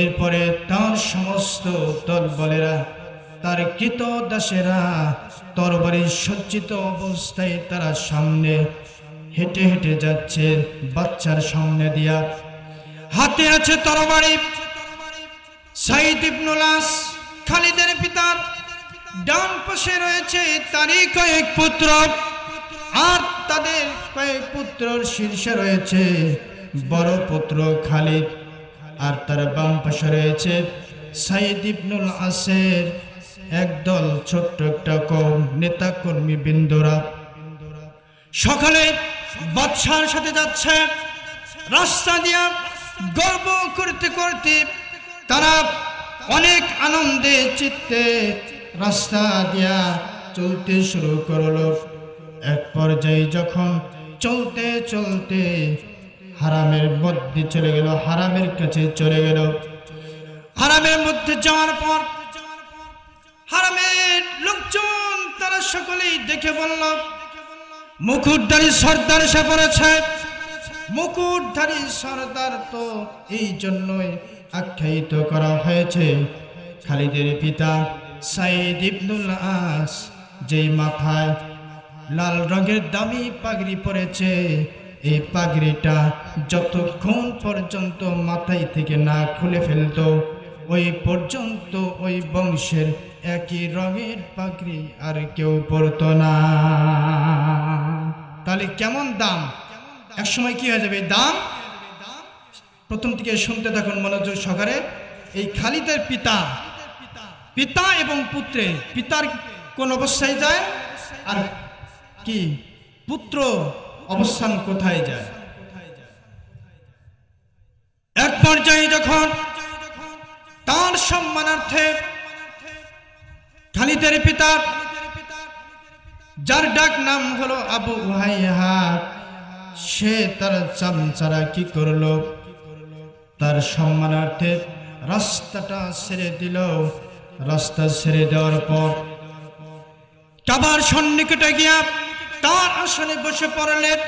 এরপরে তার সমস্ত দলবলেরা, তার কৃতদাসেরা তরবারি সজ্জিত অবস্থায় তারা সামনে হেঁটে হেঁটে যাচ্ছে বাচ্চার সামনে দিয়া। হাতে আছে তরবারি। সাইদ ইবনুল আস খালিদের পিতার ডান পাশে রয়েছে তারই কয়েক পুত্র, আর তাদের কয়েক পুত্রর শীর্ষে রয়েছে বড় পুত্র খালিদ, আর তার বাম পাশে রয়েছে সাইদ ইবনুল আসের একদল ছোট্ট একটা কম নেতা কর্মী বৃন্দরা। সকালে বাদশার সাথে যাচ্ছে রাস্তা দিয়া, গর্ব করতে করতে তারা অনেক আনন্দে চিত্তে রাস্তা দিয়া চলতে শুরু করলো। এক পর্যায়ে যখন চলতে চলতে হারামের মধ্যে চলে গেল, হারামের কাছে চলে গেল। হারামের মধ্যে যাওয়ার পর হারামের লোকজন তারা সকলেই দেখে বলল, মুকুটধারী সর্দার এসে পড়েছে। মুকুটধারী সর্দার তো এই জন্যই আখ্যায়িত করা হয়েছে খালিদের পিতা সাইদ ইবনুল আস, যেই মাথায় লাল রঙের দামি পাগড়ি পরেছে। এই পাগড়িটা যতক্ষণ পর্যন্ত মাথায় থেকে না খুলে ফেলতো, ওই পর্যন্ত ওই বংশের একই রঙের পাগড়ি আর কেউ পরতো না। তাহলে কেমন দাম! এক সময় কি হয়ে যাবে দাম? প্রথম থেকে শুনতে থাকুন মনোযোগ সহকারে। এই খালিদের পিতা এবং পুত্রে, পিতার কোন অবস্থায় যায় আর কি পুত্র অবস্থান কোথায় যায়। এক পর্যায়ে যখন তার সম্মানার্থে খালিদের পিতা, যার ডাক নাম হলো আবু উহাইহা, সে তার চামচারা কি করলো? তার সম্মানার্থে রাস্তাটা ছেড়ে দিল। রাস্তা ছেড়ে দেওয়ার পর কাবার সন্নিকটে গিয়া তার আসনে বসে পড়লেন।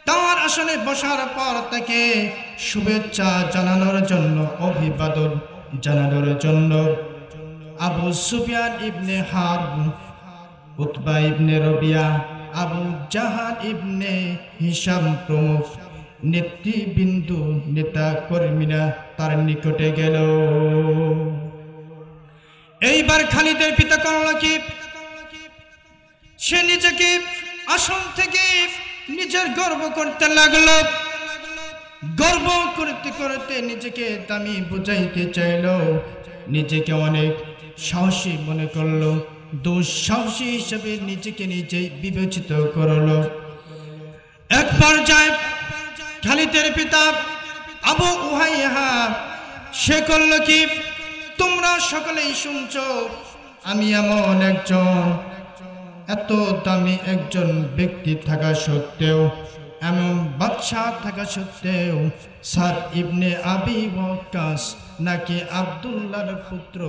তার আসনে বসার পর তাকে শুভেচ্ছা জানানোর জন্য, অভিবাদন জানানোর জন্য আবু সুফিয়ান ইবনে হারব, উতবা ইবনে রবিয়া, আবু জাহাল ইবনে হিশাম প্রমুখ নেতৃবৃন্দু, নেতা কর্মীরা তার নিকটে গেল। এইবার খালিদের পিতা করল কি? সে নিজেকে আসন থেকে নিজের গর্ব করতে লাগলো। গর্ব করতে করতে নিজেকে দামি বুঝাইতে চাইল, নিজেকে অনেক সাহসী মনে করলো। দুঃসাহসী হিসেবে নিজেকে নিজেই বিবেচিত করলো। এক পর্যায়ে খালিদের পিতা আবু উহাইহা সে করল কি? তোমরা সকলেই শুনছো, আমি এমন একজন এত দামি একজন ব্যক্তি থাকা সত্ত্বেও এমন বাদশাহ থাকা সত্ত্বেও সাদ ইবনে আবি ওয়াক্কাস নাকি আব্দুল্লাহর পুত্র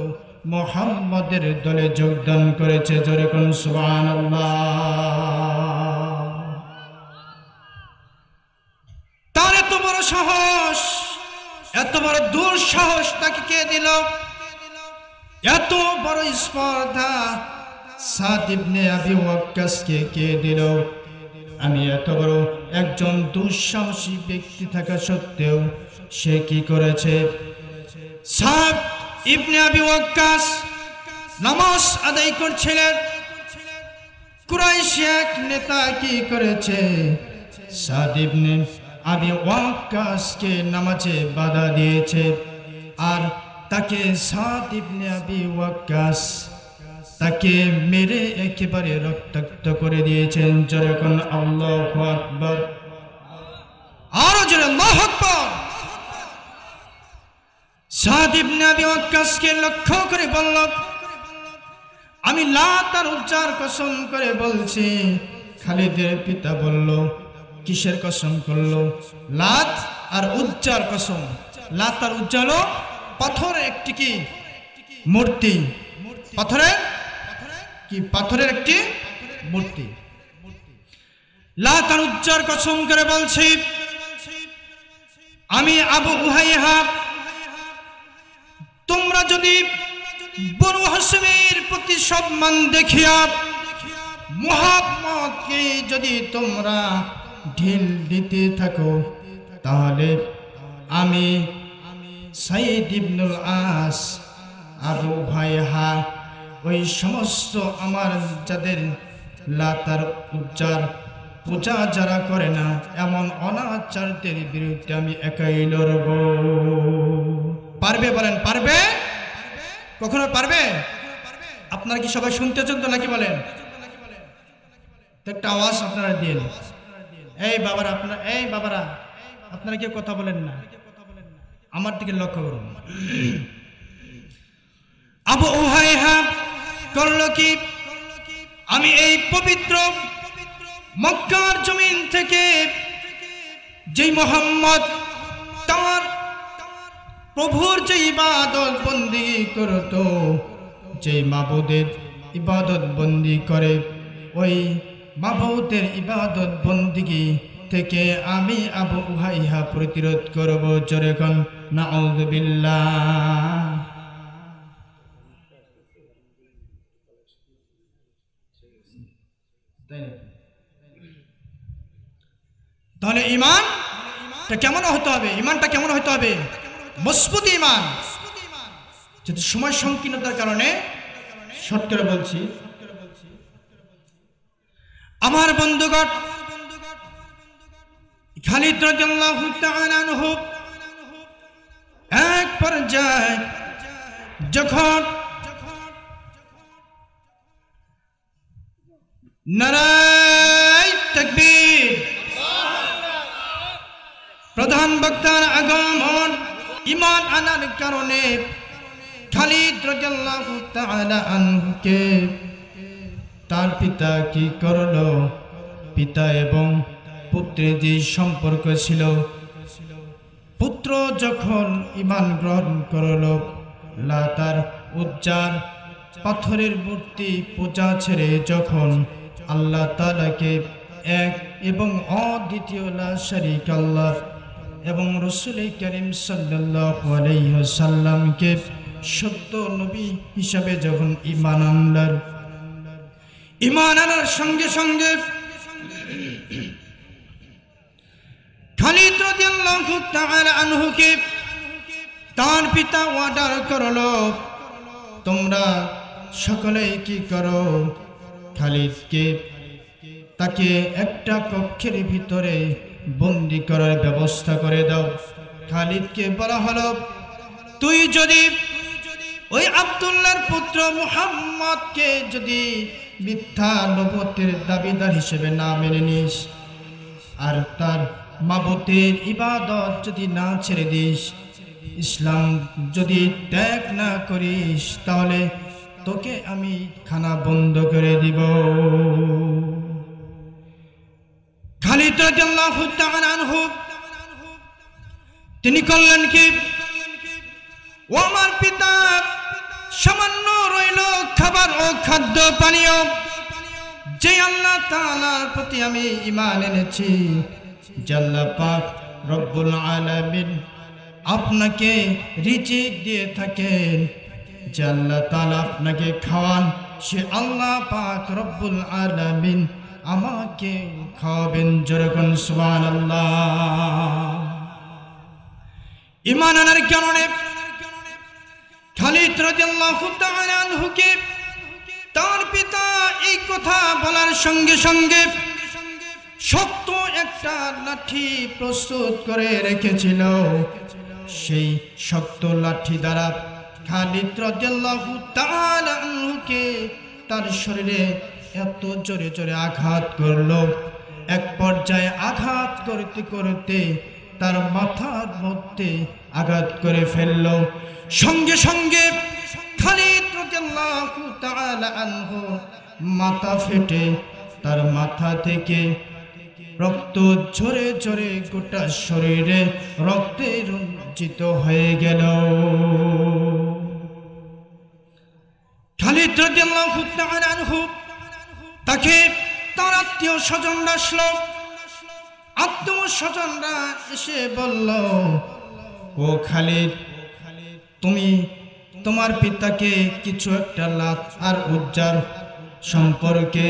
মুহাম্মদের দলে যোগদান করেছে। জোরে কোন সুবহানাল্লাহ। তার এত বড় সাহস, এত বড় দুঃসাহস তাকে কে দিল? এত বড় স্পর্ধা সাদ ইবনে আবি ওয়াক্কাসকে কে দিল? আমি এত বড় একজন দুঃসাহসী ব্যক্তি থাকা সত্ত্বেও সে কি করেছে? সাদ ইবনে আবি ওয়াক্কাস নামাজ আদায় করছিলেন। কুরাইশি এক নেতা কি করেছে? সাদ ইবনে আবি ওয়াক্কাসকে নামাজে বাধা দিয়েছে, আর তাকে সাদ ইবনে আবি ওয়াক্কাস তাকে মেরে একেবারে রক্তাক্ত করে দিয়েছেন। যখন আল্লাহু আকবার, আরো জোরে আল্লাহু আকবার। সাদ ইবনে আবি ওয়াক্কাসকে লক্ষ্য করে বলল, আমি লাত আর উজ্জার কসম করে বলছি। খালিদের পিতা বলল, কিসের কসম করলো? লাত আর উজ্জার কসম। লাত আর উজ্জা হলো পাথরের একটি কি মূর্তি, পাথরের একটি মূর্তি। লাত আর উজ্জার কসম করে বলছি, আমি আবু উহাইহা, তোমরা যদি বনু হাশিমের প্রতি সম্মান দেখিয়া মুহাম্মদকে যদি তোমরা ঢিল দিতে থাকো, তাহলে আমি সাইদ ইবনুল আস, আবু উহাইহা, ওই সমস্ত আমার যাদের লাতার উজ্জার পূজা যারা করে না, এমন অনাচারদের বিরুদ্ধে আমি একাই লড়ব। পারবে? বলেন পারবে? কখনো পারবে? আপনারা কি সবাই শুনতেছেন তো নাকি? বলেন একটা আওয়াজ আপনারা দিন। এই বাবারা আপনারা কেউ কথা বলেন না, আমার দিকে লক্ষ্য করুন। আবু উহাইহা করল কি? আমি এই পবিত্র মক্কার জমিন থেকে যেই মুহাম্মদ তার প্রভুর যে ইবাদত বন্দি করত, যে মাবুদের ইবাদত বন্দি করে, ওই মাবুদের ইবাদত বন্দিগি থেকে আমি আবু উহাইহা প্রতিরোধ করব। জোরে কোন নাউযুবিল্লাহ। তাহলে ইমানটা কেমন হতে হবে? ইমানটা কেমন হতে হবে? মজবুত ইমান। যদি সময় সংকীর্ণতার কারণে শর্ট করে বলছি, আমার বন্ধুগণ, খালিদ রাদিয়াল্লাহু তাআলা আনহু এক পর্যায়ে যখন নারায়ে তাকবীর, প্রধান বক্তার আগমন, ঈমান আনার কারণে খালিদ রাদিয়াল্লাহু তাআলা আনহুকে তার পিতা কি করলো? পিতা এবং পুত্রের যে সম্পর্ক ছিল, পুত্র যখন ঈমান গ্রহণ করলো, লাতার উজ্জার পাথরের মূর্তি পূজা ছেড়ে যখন আল্লাহ তাআলাকে এক এবং অদ্বিতীয় লা শারীক আল্লাহ এবং রাসূল করিম সাল্লাল্লাহু আলাইহি ওয়াসাল্লামকে সত্য নবী হিসাবে যখন ঈমান আনলেন, ঈমান আনার সঙ্গে সঙ্গে খালিদ রাদিয়াল্লাহু তাআলা আনহুকে তার পিতা অর্ডার করলো, তোমরা সকলেই কি করো? খালিদকে তাকে একটা কক্ষের ভিতরে বন্দী করার ব্যবস্থা করে দাও। খালিদকে বলা হলো, তুই যদি ওই আব্দুল্লাহর পুত্র মুহাম্মদকে যদি মিথ্যা নবুয়তের দাবিদার হিসেবে না মেনে নিস, আর তার মাবুদের ইবাদত যদি না ছেড়ে দিস, ইসলাম যদি ত্যাগ না করিস, তাহলে তোকে আমি খানা বন্ধ করে দিব। খালিদ খালিদ রাদিয়াল্লাহু তাআলা আনহু তিনি করলেন কি, ও আমার পিতা, সামান্য রইল খাবার ও খাদ্য পানীয়, যে আল্লাহ তাআলার প্রতি আমি ঈমান এনেছি, যে আল্লাহ পাক রব্বুল আলামিন আপনাকে রিজিক দিয়ে থাকেন, যে আল্লাহ তাআলা আপনাকে খাওয়ান, সে আল্লাহ পাক রব্বুল আলামিন আমাকে খাওয়াবেন। জোরে কোন সুবহানাল্লাহ। ঈমান আনার কারণে খালিদ রাদিয়াল্লাহু তাআলা আনহুকে তার পিতা এই কথা বলার সঙ্গে সঙ্গে শক্ত একটা লাঠি প্রস্তুত করে রেখেছিল। সেই শক্ত লাঠি দ্বারা খালিদ রাদিয়াল্লাহু তাআলা আনহুকে তার শরীরে এত জোরে জোরে আঘাত করলো, এক পর্যায়ে আঘাত করতে করতে তার মাথার মধ্যে আঘাত করে ফেলল। সঙ্গে সঙ্গে খালিদ রাদিয়াল্লাহু তাআলা আনহু মাথা ফেটে তার মাথা থেকে রক্ত ঝরে ঝরে গোটা শরীরে রক্তে রঞ্জিত হয়ে গেল। খালিদ রাদিয়াল্লাহু তাআলা আনহু তাকে তার আত্মীয় স্বজনরা আসলো। আত্মীয় স্বজনরা এসে বলল, ও খালিদ, তুমি তোমার পিতাকে কিছু একটা লাত আর উজ্জার সম্পর্কে,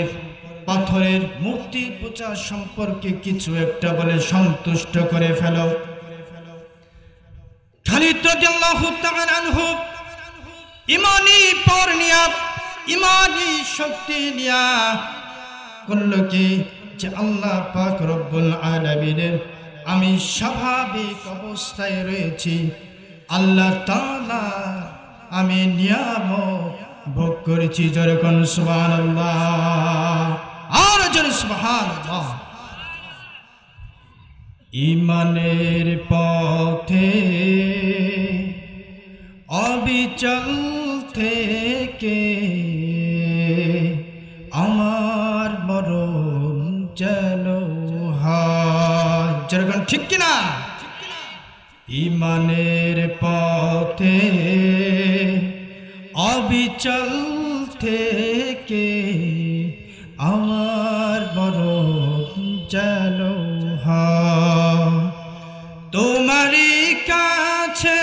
পাথরের মূর্তি পূজা সম্পর্কে কিছু একটা বলে সন্তুষ্ট করে ফেলো। খালিদ রাদিয়াল্লাহু তাআলা আনহু ঈমানি পর নিয়া, ঈমানি শক্তি নিয়া করল কি, যে আল্লাহ পাক রব্বুল আলামিনের আমি স্বাভাবিক অবস্থায় রয়েছি, আল্লাহ তাআলা আমি নিয়ামত ভোগ করেছি। জোরে কোন সুবহানাল্লাহ, আর জোরে সুবহানাল্লাহ। ঈমানের পথে অবিচল থেকে আমার মরণ যেন হয়। যেরকম ঠিক কিনা? ঈমানের পথে অবিচল থেকে আমার মরণ যেন হয়। তোমারই কাছে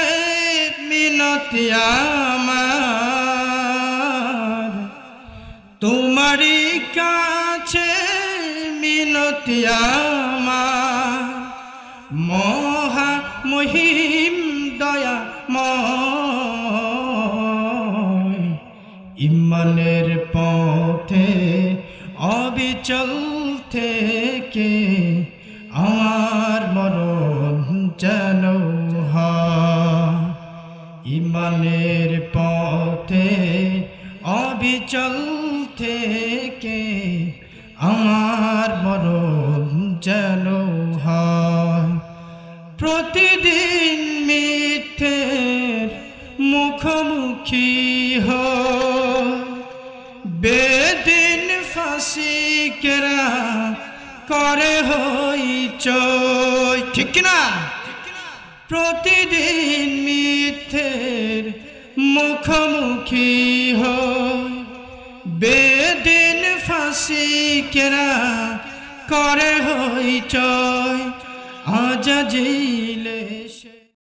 মিনতি আমার, তোমারই কাছে মিনতি আমার, মহা মহিম দয়াময়। ঈমানের পথে অবিচল থেকে আমার মরণ যেন হয়। ঈমানের পথে অবিচল থেকে আমার মরণ যেন হয়। প্রতিদিন মিথ্যের মুখোমুখি হয়, বেদিন ফাসিকেরা করে হইচই। ঠিক কিনা? প্রতিদিন মিথ্যের মুখোমুখি হয়, বেদিন ফাসিকেরা করে হইচই। আজাজিল